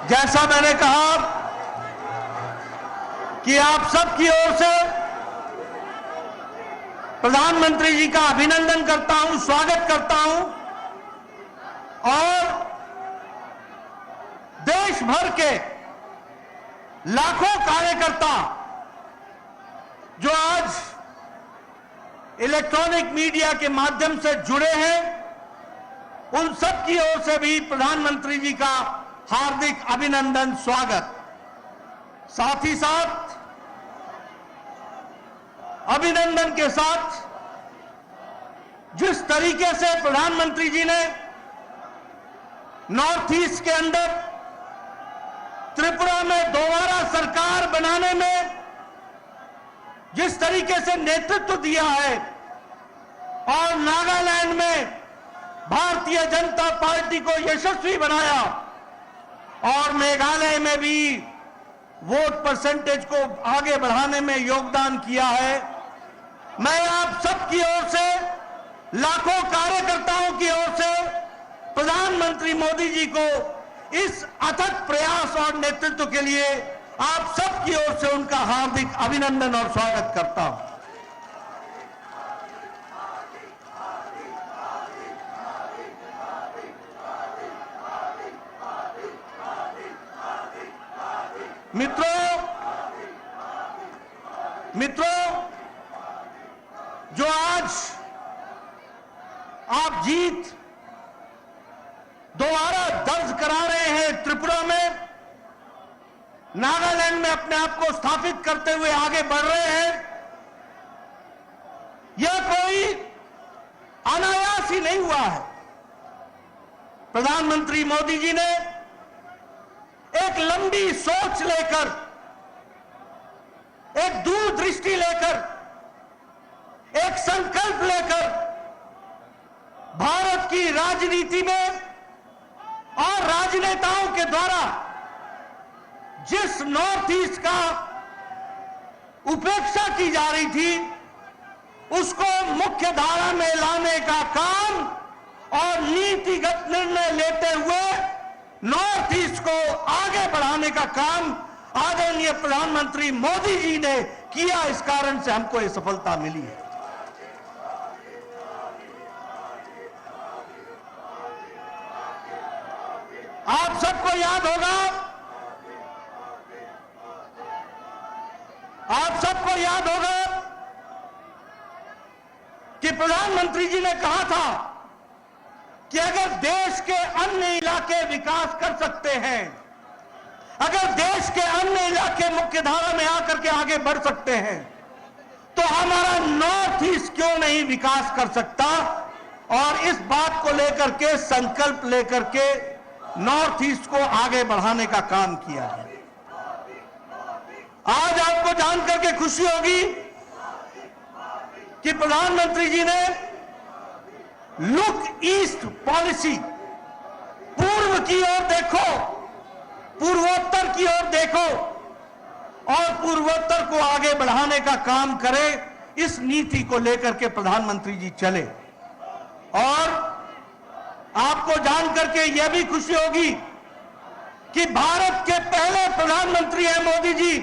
जैसा मैंने कहा कि आप सबकी ओर से प्रधानमंत्री जी का अभिनंदन करता हूं, स्वागत करता हूं और देश भर के लाखों कार्यकर्ता जो आज इलेक्ट्रॉनिक मीडिया के माध्यम से जुड़े हैं, उन सब की ओर से भी प्रधानमंत्री जी का हार्दिक अभिनंदन, स्वागत। साथ ही साथ अभिनंदन के साथ जिस तरीके से प्रधानमंत्री जी ने नॉर्थ ईस्ट के अंदर त्रिपुरा में दोबारा सरकार बनाने में जिस तरीके से नेतृत्व दिया है और नागालैंड में भारतीय जनता पार्टी को यशस्वी बनाया और मेघालय में भी वोट परसेंटेज को आगे बढ़ाने में योगदान किया है, मैं आप सबकी ओर से, लाखों कार्यकर्ताओं की ओर से प्रधानमंत्री मोदी जी को इस अथक प्रयास और नेतृत्व के लिए आप सबकी ओर से उनका हार्दिक अभिनंदन और स्वागत करता हूं। मित्रों, जो आज आप जीत दोबारा दर्ज करा रहे हैं त्रिपुरा में, नागालैंड में अपने आप को स्थापित करते हुए आगे बढ़ रहे हैं, यह कोई अनायास ही नहीं हुआ है। प्रधानमंत्री मोदी जी ने एक लंबी सोच लेकर, एक दूरदृष्टि लेकर, एक संकल्प लेकर भारत की राजनीति में और राजनेताओं के द्वारा जिस नॉर्थ ईस्ट का उपेक्षा की जा रही थी, उसको मुख्य धारा में लाने का काम और नीतिगत निर्णय लेते हुए नॉर्थ ईस्ट को आगे बढ़ाने का काम आदरणीय प्रधानमंत्री मोदी जी ने किया। इस कारण से हमको ये सफलता मिली है। आप सबको याद होगा, कि प्रधानमंत्री जी ने कहा था कि अगर देश के अन्य इलाके विकास कर सकते हैं, अगर देश के अन्य इलाके मुख्य धारा में आकर के आगे बढ़ सकते हैं, तो हमारा नॉर्थ ईस्ट क्यों नहीं विकास कर सकता। और इस बात को लेकर के, संकल्प लेकर के नॉर्थ ईस्ट को आगे बढ़ाने का काम किया है। आज आपको जानकर के खुशी होगी कि प्रधानमंत्री जी ने लुक ईस्ट पॉलिसी, पूर्व की ओर देखो, पूर्वोत्तर की ओर देखो और पूर्वोत्तर को आगे बढ़ाने का काम करे, इस नीति को लेकर के प्रधानमंत्री जी चले। और आपको जानकर के यह भी खुशी होगी कि भारत के पहले प्रधानमंत्री हैं मोदी जी,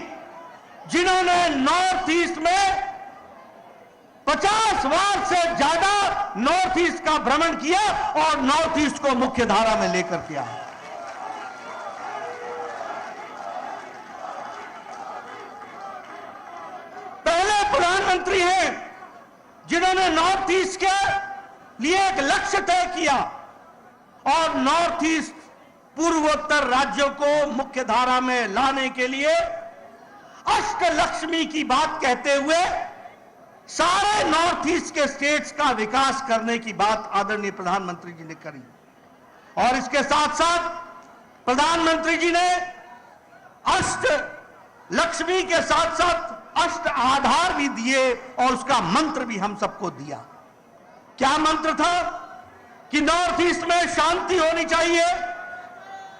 जिन्होंने नॉर्थ ईस्ट में 50 बार से ज्यादा नॉर्थ ईस्ट का भ्रमण किया और नॉर्थ ईस्ट को मुख्य धारा में लेकर के आए। पहले प्रधानमंत्री हैं जिन्होंने नॉर्थ ईस्ट के लिए एक लक्ष्य तय किया और नॉर्थ ईस्ट पूर्वोत्तर राज्यों को मुख्य धारा में लाने के लिए अष्टलक्ष्मी की बात कहते हुए सारे नॉर्थ ईस्ट के स्टेट्स का विकास करने की बात आदरणीय प्रधानमंत्री जी ने करी। और इसके साथ साथ प्रधानमंत्री जी ने अष्ट लक्ष्मी के साथ साथ अष्ट आधार भी दिए और उसका मंत्र भी हम सबको दिया। क्या मंत्र था? कि नॉर्थ ईस्ट में शांति होनी चाहिए,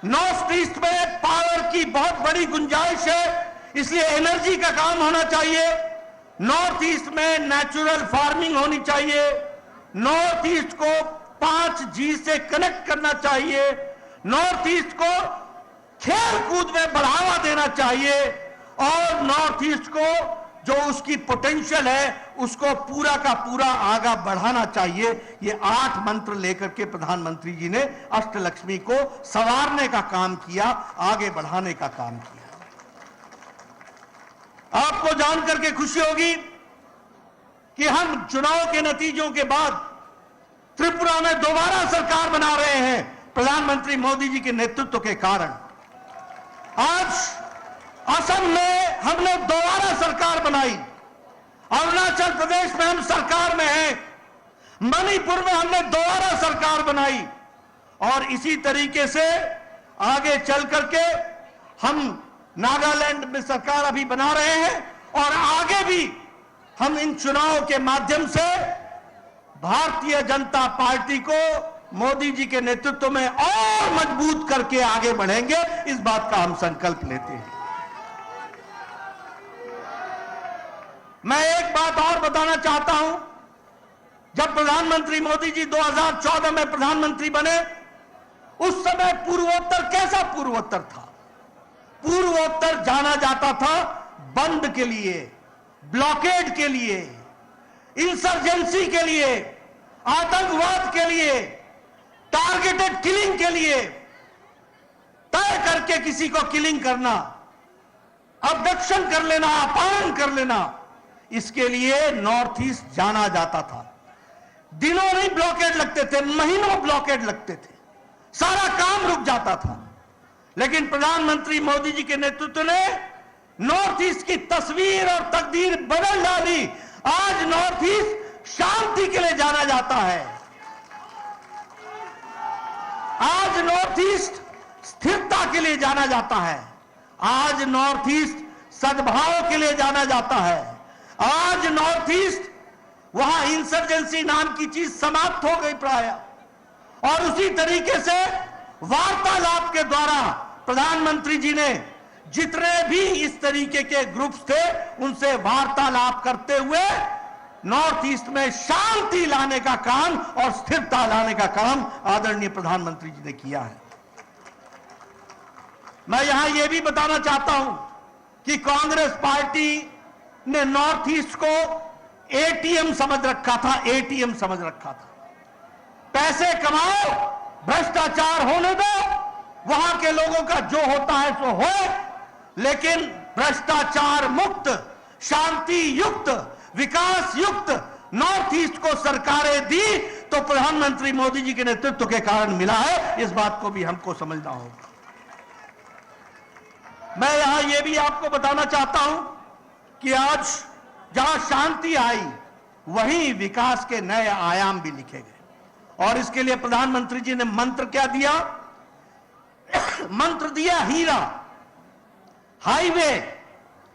नॉर्थ ईस्ट में पावर की बहुत बड़ी गुंजाइश है, इसलिए एनर्जी का काम होना चाहिए, नॉर्थ ईस्ट में नेचुरल फार्मिंग होनी चाहिए, नॉर्थ ईस्ट को 5G से कनेक्ट करना चाहिए, नॉर्थ ईस्ट को खेल कूद में बढ़ावा देना चाहिए और नॉर्थ ईस्ट को जो उसकी पोटेंशियल है उसको पूरा का पूरा आगे बढ़ाना चाहिए। ये 8 मंत्र लेकर के प्रधानमंत्री जी ने अष्टलक्ष्मी को संवारने का काम किया, आगे बढ़ाने का काम किया। आपको जानकर के खुशी होगी कि हम चुनाव के नतीजों के बाद त्रिपुरा में दोबारा सरकार बना रहे हैं प्रधानमंत्री मोदी जी के नेतृत्व के कारण। आज असम में हमने दोबारा सरकार बनाई, अरुणाचल प्रदेश में हम सरकार में हैं, मणिपुर में हमने दोबारा सरकार बनाई और इसी तरीके से आगे चल करके हम नागालैंड में सरकार अभी बना रहे हैं और आगे भी हम इन चुनाव के माध्यम से भारतीय जनता पार्टी को मोदी जी के नेतृत्व में और मजबूत करके आगे बढ़ेंगे, इस बात का हम संकल्प लेते हैं। मैं एक बात और बताना चाहता हूं, जब प्रधानमंत्री मोदी जी 2014 में प्रधानमंत्री बने उस समय पूर्वोत्तर कैसा पूर्वोत्तर था? पूर्वोत्तर जाना जाता था बंद के लिए, ब्लॉकेड के लिए, इंसर्जेंसी के लिए, आतंकवाद के लिए, टारगेटेड किलिंग के लिए, तय करके किसी को किलिंग करना, अबडक्शन कर लेना, अपहरण कर लेना, इसके लिए नॉर्थ ईस्ट जाना जाता था। दिनों नहीं ब्लॉकेड लगते थे, महीनों ब्लॉकेड लगते थे, सारा काम रुक जाता था। लेकिन प्रधानमंत्री मोदी जी के नेतृत्व ने नॉर्थ ईस्ट की तस्वीर और तकदीर बदल डाली। आज नॉर्थ ईस्ट शांति के लिए जाना जाता है, आज नॉर्थ ईस्ट स्थिरता के लिए जाना जाता है, आज नॉर्थ ईस्ट सद्भाव के लिए जाना जाता है, आज नॉर्थ ईस्ट वहां इंसर्जेंसी नाम की चीज समाप्त हो गई प्राय। और उसी तरीके से वार्तालाप के द्वारा प्रधानमंत्री जी ने जितने भी इस तरीके के ग्रुप्स थे उनसे वार्तालाप करते हुए नॉर्थ ईस्ट में शांति लाने का काम और स्थिरता लाने का काम आदरणीय प्रधानमंत्री जी ने किया है। मैं यहां यह भी बताना चाहता हूं कि कांग्रेस पार्टी ने नॉर्थ ईस्ट को एटीएम समझ रखा था, एटीएम समझ रखा था। पैसे कमाओ, भ्रष्टाचार होने दो, वहां के लोगों का जो होता है सो हो, लेकिन भ्रष्टाचार मुक्त, शांति युक्त, विकास युक्त नॉर्थ ईस्ट को सरकारें दी तो प्रधानमंत्री मोदी जी के नेतृत्व के कारण मिला है। इस बात को भी हमको समझना होगा। मैं यहां यह भी आपको बताना चाहता हूं कि आज जहां शांति आई वहीं विकास के नए आयाम भी लिखे गए और इसके लिए प्रधानमंत्री जी ने मंत्र क्या दिया? मंत्र दिया हीरा, हाईवे,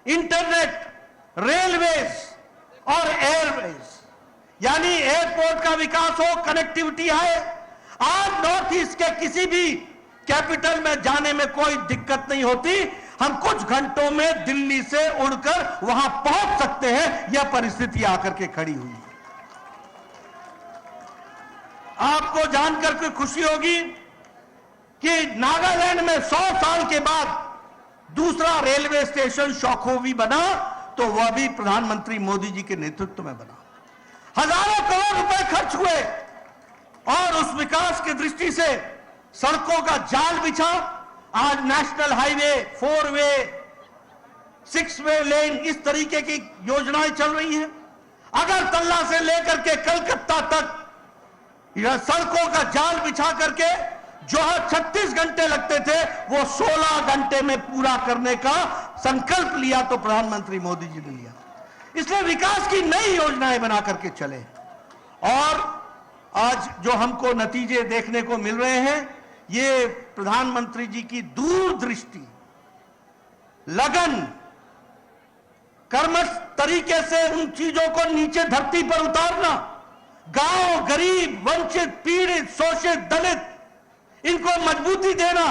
इंटरनेट, रेलवेज और एयरवेज, यानी एयरपोर्ट का विकास हो, कनेक्टिविटी है। आज नॉर्थ ईस्ट के किसी भी कैपिटल में जाने में कोई दिक्कत नहीं होती, हम कुछ घंटों में दिल्ली से उड़कर वहां पहुंच सकते हैं। यह परिस्थिति आकर के खड़ी हुई है। आपको जानकर के खुशी होगी कि नागालैंड में 100 साल के बाद दूसरा रेलवे स्टेशन शौखोवी बना तो वह भी प्रधानमंत्री मोदी जी के नेतृत्व में बना। हजारों करोड़ रुपए खर्च हुए और उस विकास की दृष्टि से सड़कों का जाल बिछा। आज नेशनल हाईवे, 4 वे, 6 वे लेन, इस तरीके की योजनाएं चल रही हैं। अगरतला से लेकर के कलकत्ता तक यह सड़कों का जाल बिछा करके जो 36 घंटे लगते थे वो 16 घंटे में पूरा करने का संकल्प लिया तो प्रधानमंत्री मोदी जी ने लिया। इसलिए विकास की नई योजनाएं बना करके चले और आज जो हमको नतीजे देखने को मिल रहे हैं ये प्रधानमंत्री जी की दूरदृष्टि, लगन, कर्मठ तरीके से उन चीजों को नीचे धरती पर उतारना, गांव, गरीब, वंचित, पीड़ित, शोषित, दलित, इनको मजबूती देना,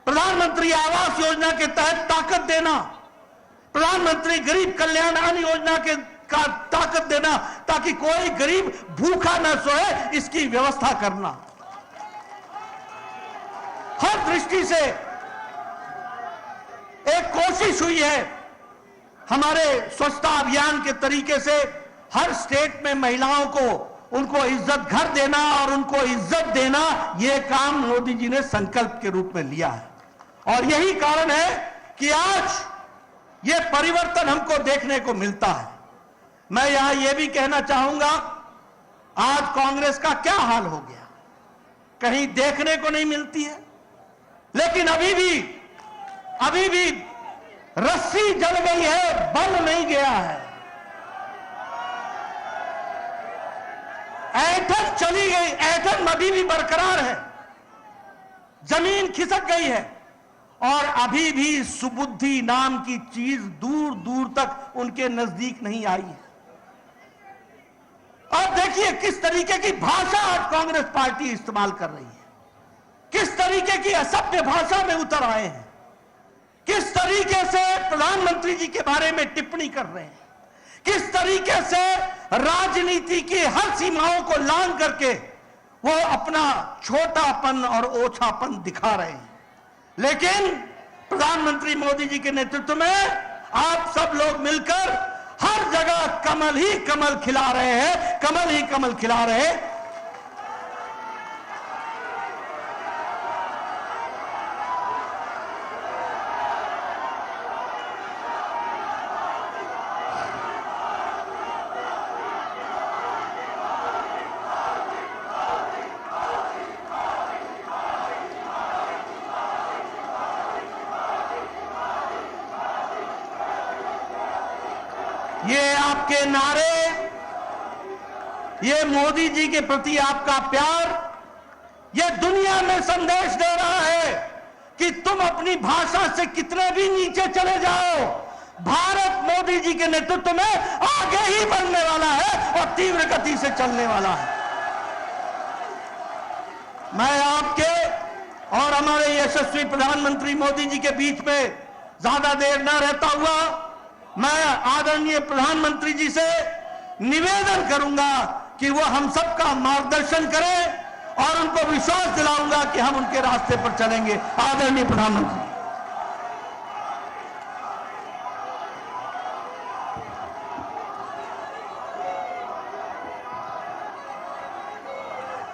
प्रधानमंत्री आवास योजना के तहत ताकत देना, प्रधानमंत्री गरीब कल्याण अन्न योजना के का ताकत देना ताकि कोई गरीब भूखा न सोए, इसकी व्यवस्था करना। हर दृष्टि से कोशिश हुई है हमारे स्वच्छता अभियान के तरीके से हर स्टेट में महिलाओं को उनको इज्जत घर देना और उनको इज्जत देना, यह काम मोदी जी ने संकल्प के रूप में लिया है। और यही कारण है कि आज यह परिवर्तन हमको देखने को मिलता है। मैं यहां यह भी कहना चाहूंगा, आज कांग्रेस का क्या हाल हो गया, कहीं देखने को नहीं मिलती है। लेकिन अभी भी रस्सी जल गई है, बल नहीं गया है। ऐंठन चली गई, ऐंठन अभी भी बरकरार है, जमीन खिसक गई है और अभी भी सुबुद्धि नाम की चीज दूर दूर तक उनके नजदीक नहीं आई है। और देखिए किस तरीके की भाषा आज कांग्रेस पार्टी इस्तेमाल कर रही है, किस तरीके की असभ्य भाषा में उतर आए हैं, किस तरीके से प्रधानमंत्री जी के बारे में टिप्पणी कर रहे हैं, किस तरीके से राजनीति की हर सीमाओं को लांघ करके वो अपना छोटापन और ओछापन दिखा रहे हैं। लेकिन प्रधानमंत्री मोदी जी के नेतृत्व में आप सब लोग मिलकर हर जगह कमल ही कमल खिला रहे हैं, कमल ही कमल खिला रहे हैं। ये आपके नारे, ये मोदी जी के प्रति आपका प्यार, ये दुनिया में संदेश दे रहा है कि तुम अपनी भाषा से कितने भी नीचे चले जाओ, भारत मोदी जी के नेतृत्व में आगे ही बढ़ने वाला है और तीव्र गति से चलने वाला है। मैं आपके और हमारे यशस्वी प्रधानमंत्री मोदी जी के बीच में ज्यादा देर न रहता हुआ मैं आदरणीय प्रधानमंत्री जी से निवेदन करूंगा कि वो हम सबका मार्गदर्शन करें और उनको विश्वास दिलाऊंगा कि हम उनके रास्ते पर चलेंगे। आदरणीय प्रधानमंत्री।